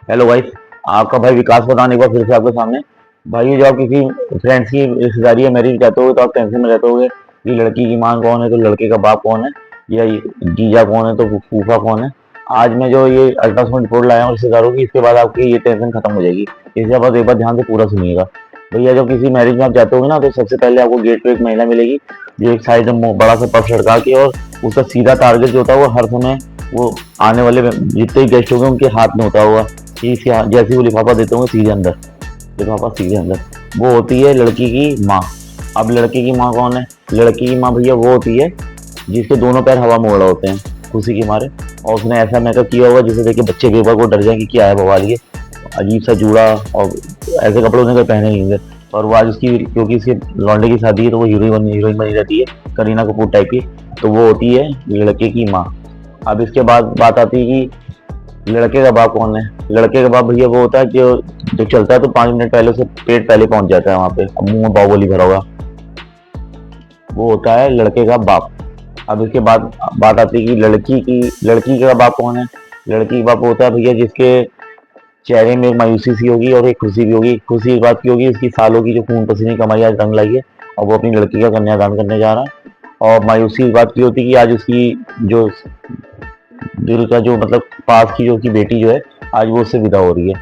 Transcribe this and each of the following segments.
Hello भाई। आपका भाई विकास प्रधान एक बार फिर से आपके सामने। भाई ये जो आप किसी फ्रेंड्स की रिश्तेदारी या मैरिज जाते हो तो आप टेंशन में रहते होगे कि लड़की की माँ कौन है, तो लड़के का बाप कौन है, या ये जीजा कौन है, तो फूफा कौन है। आज मैं जो ये अल्ट्रासाउंड रिपोर्ट लाया हूँ रिश्तेदारों की, इसके बाद आपकी ये टेंशन खत्म हो जाएगी। इसके बाद एक बार ध्यान से पूरा सुनिएगा। भैया जब किसी मैरिज में आप जाते होगे ना, तो सबसे पहले आपको गेट पे एक महिला मिलेगी जो एक साइड में बड़ा सा पर्स लटका के, और उसका सीधा टारगेट जो होता है वो हर समय वो आने वाले जितने गेस्ट होंगे उनके हाथ में होता होगा कि जैसे वो लिफाफा देते होंगे सीधे अंदर, लिफाफा सीधे अंदर। वो होती है लड़की की माँ। अब लड़की की माँ कौन है? लड़की की माँ भैया वो होती है जिसके दोनों पैर हवा में उड़ा होते हैं खुशी के मारे, और उसने ऐसा मेकअप किया होगा जिसे देख के बच्चे बेबा को डर जाए कि क्या है बवाल ये, अजीब सा जूड़ा, और ऐसे कपड़े उसने कभी पहने नहीं होंगे। और वो आज उसकी, क्योंकि इसके लौंडे की शादी है तो वो हीरोइन बनी रहती है, करीना कपूर टाइप की। तो वो होती है लड़के की माँ। अब इसके बाद बात आती है कि लड़के का बाप कौन है। लड़के का बाप भैया वो होता है जो जो चलता है तो 5 मिनट पहले उसे पेट पहले पहुंच जाता है वहां पे, अब मुंह में बाहुबली भरा होगा। वो होता है लड़के का बाप। अब इसके बाद बात आती है कि लड़की का बाप कौन है। लड़की का बाप होता है भैया जिसके चेहरे में एक मायूसी सी होगी और एक खुशी भी होगी। खुशी इस बात की होगी उसकी सालों की जो खून पसीने कमाई आज रंग लाई है, और वो अपनी लड़की का कन्यादान करने जा रहा है। और मायूसी इस बात की होती है कि आज उसकी जो दिल का जो मतलब पास की जो उसकी बेटी जो है, आज वो उससे विदा हो रही है।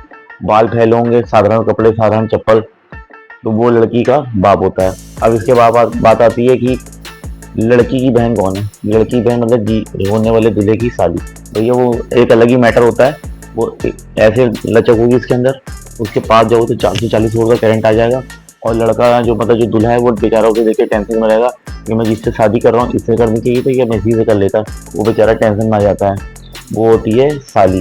बाल फैले होंगे, साधारण कपड़े, साधारण चप्पल, तो वो लड़की का बाप होता है। अब इसके बाद बात आती है कि लड़की की बहन कौन है। लड़की की बहन मतलब जी होने वाले दूल्हे की साली। भैया वो एक अलग ही मैटर होता है। वो ऐसे लचक होगी इसके अंदर, उसके पास जाओ तो 440 वोल्ट का करंट आ जाएगा। और लड़का जो मतलब जो दूल्हा है वो बेचारा उसे देख के टेंशन में रहेगा कि मैं जिससे शादी कर रहा हूँ इससे करनी चाहिए थी या मैं इसी से कर लेता। वो बेचारा टेंशन में आ जाता है। वो होती है साली।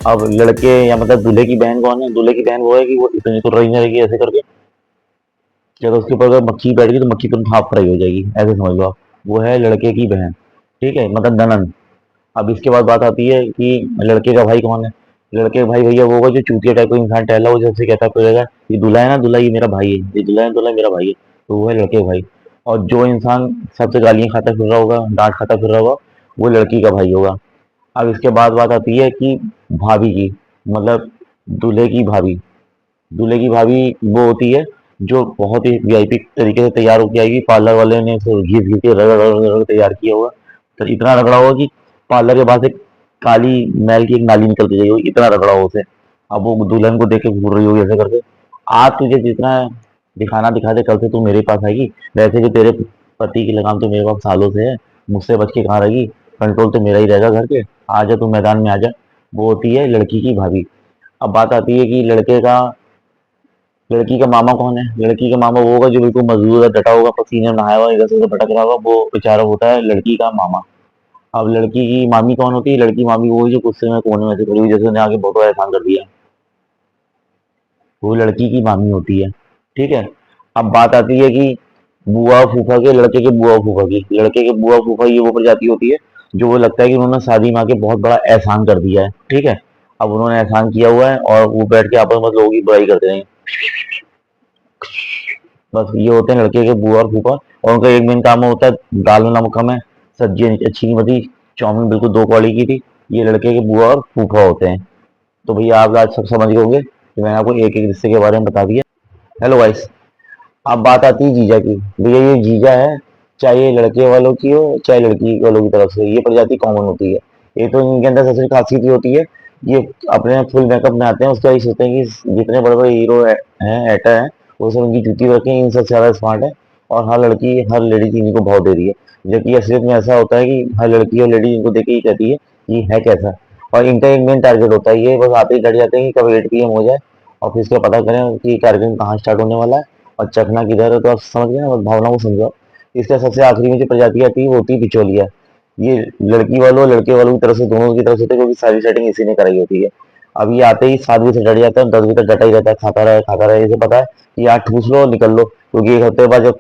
अब लड़के या मतलब दूल्हे की बहन कौन है। दूल्हे की बहन वो है कि वो इतनी तो रही रहेगी ऐसे करके, जब उसके ऊपर अगर मक्खी बैठ गई तो मक्खी तुरंत हाफ फ्राई हो जाएगी, ऐसे समझ लो आप। वो है लड़के की बहन, ठीक है, मतलब ननन। अब इसके बाद बात आती है कि लड़के का भाई कौन है। लड़के का भाई भैया वो होगा जो चूतिया टाइप का इंसान टहला हो, जैसे कहता फिरेगा ये दूल्हा है ना, दूल्हा ये मेरा भाई है, ये दूल्हा है, दूल्हा मेरा भाई है। तो वो है लड़के का भाई। और जो इंसान सबसे गालियां खाता फिर रहा होगा, डांट खाता फिर रहा होगा, वो लड़की का भाई होगा। अब इसके बाद बात आती है कि भाभी की, मतलब दूल्हे की भाभी। दूल्हे की भाभी वो होती है जो बहुत ही वीआईपी तरीके से तैयार होकर आएगी। पार्लर वाले ने उसे घिस घिस के रगड़ रगड़ रगड़ तैयार किया होगा, तो इतना रगड़ा होगा कि पार्लर के बाद से काली मैल की एक नाली निकल के गई होगी, इतना रगड़ा हो उसे। अब वो दुल्हन को देख के घूर रही होगी ऐसे करके, आज तुझे जितना दिखाना दिखा दे, कल से तू मेरे पास आएगी। वैसे भी तेरे पति की लगाम तो मेरे पास सालों से है, मुझसे बच के कहाँ रहेगी, कंट्रोल तो मेरा ही रहेगा घर के। आ जा तू मैदान में आ जा। वो होती है लड़की की भाभी। अब बात आती है कि लड़की का मामा कौन है। लड़की का मामा वो होगा जो बिल्कुल मजबूत है, डटा होगा, पसीने में नहाया हुआ, इधर से उधर भटक रहा होगा, वो बेचारा होता है लड़की का मामा। अब लड़की की मामी कौन होती है। लड़की मामी वो है जो गुस्से में कोने में से खड़ी हुई, जैसे उन्हें आगे बहुत बड़ा एहसान कर दिया, वो लड़की की मामी होती है, ठीक है। अब बात आती है कि बुआ फूफा के, लड़के के बुआ फूफा की। लड़के के बुआ फूफा ये वो प्रजाति होती है जो वो लगता है कि उन्होंने शादी में आके बहुत बड़ा एहसान कर दिया है, ठीक है। अब उन्होंने एहसान किया हुआ है और वो बैठ के आपस में लोगों की बुराई करते हैं। बस ये होते हैं लड़के के बुआ और फूफा। और उनका एक मेन काम होता है दाल में नमक कम है, सब्जी अच्छी नहीं बनी, चाउमीन बिल्कुल दो कौड़ी की थी। ये लड़के के बुआ और फूफा होते हैं। तो भैया आप आज सब समझ गए होंगे कि मैंने आपको एक एक रिश्ते के बारे में बता दिया। Hello guys. अब बात आती है जीजा की। भैया ये जीजा है, चाहे ये लड़के वालों की हो चाहे लड़की वालों की तरफ से, ये प्रजाति कॉमन होती है। ये तो इनके अंदर सबसे खासियत ये होती है, ये अपने फुल मेकअप में आते हैं, उसके बाद ये सोचते हैं कि जितने बड़े बड़े हीरो हैं, एक्टर हैं, वो सब उनकी जूती रखें, इन सबसे ज़्यादा स्मार्ट है। और हर लड़की हर लेडीज इन्हीं को भाव दे रही है। जबकि असलियत में ऐसा होता है कि हर लड़की और लेडीज इनको देख के ही कहती है कि है कैसा। और इनका एक मेन टारगेट होता है, ये बस आते ही डर जाते हैं कि कब 8 PM हो जाए और फिर इसका पता करें कि कार्यक्रम कहाँ स्टार्ट होने वाला है और चखना किधर है। तो आप समझ गए ना, बस भावना को समझो। इसका सबसे आखिरी में जो प्रजाति आती है वो होती है बिचौलिया। ये लड़की वालों और लड़के वालों की तरफ से, दोनों की तरफ से होते हैं, क्योंकि सारी सेटिंग इसी ने कराई होती है। अब ये आते ही 7 बजे से डर जाता है, 10 बजे तक डटा ही रहता है, खाता रहे, इसे पता है कि यार ठूस लो और निकल लो, क्योंकि 1 हफ्ते बाद जब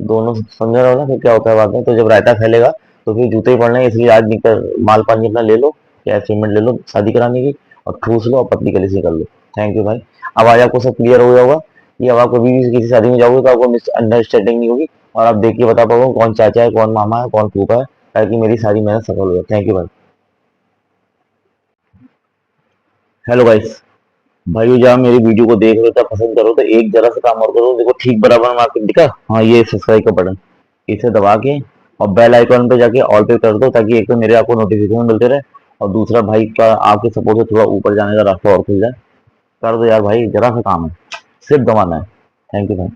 दोनों समझ रहे हो ना फिर क्या होता है बाद में, तो जब रायता फैलेगा तो फिर जूते ही पड़ने हैं। इसलिए आज निकल माल पानी अपना ले लो, कैश पेमेंट ले लो शादी कराने की, और ठूस लो और पतली गली से कर लो। थैंक यू भाई। अब आज आपको सब क्लियर हो गया होगा कि अब आप कभी भी किसी शादी में जाओगे तो आपको अंडरस्टैंडिंग नहीं होगी, और आप देख के बता पाओगे कौन चाचा है, कौन मामा है, कौन फूफा है, ताकि मेरी सारी मेहनत सफल हो जाए। थैंक यू भाई। Hello guys. भाई जब आप मेरी वीडियो को देख रहे हो तो पसंद करो तो एक जरा सा काम और करो, देखो ठीक बराबर मार्क दिखा, हाँ ये सब्सक्राइब का बटन, इसे दबा के और बेल आइकॉन पे जाके ऑल पे कर दो, ताकि एक तो मेरे आपको नोटिफिकेशन मिलते रहे, और दूसरा भाई का आपके सपोर्ट से थोड़ा ऊपर जाने का रास्ता और खुल जाए। कर दो यार भाई, जरा सा काम है, सिर्फ दबाना है। थैंक यू भाई।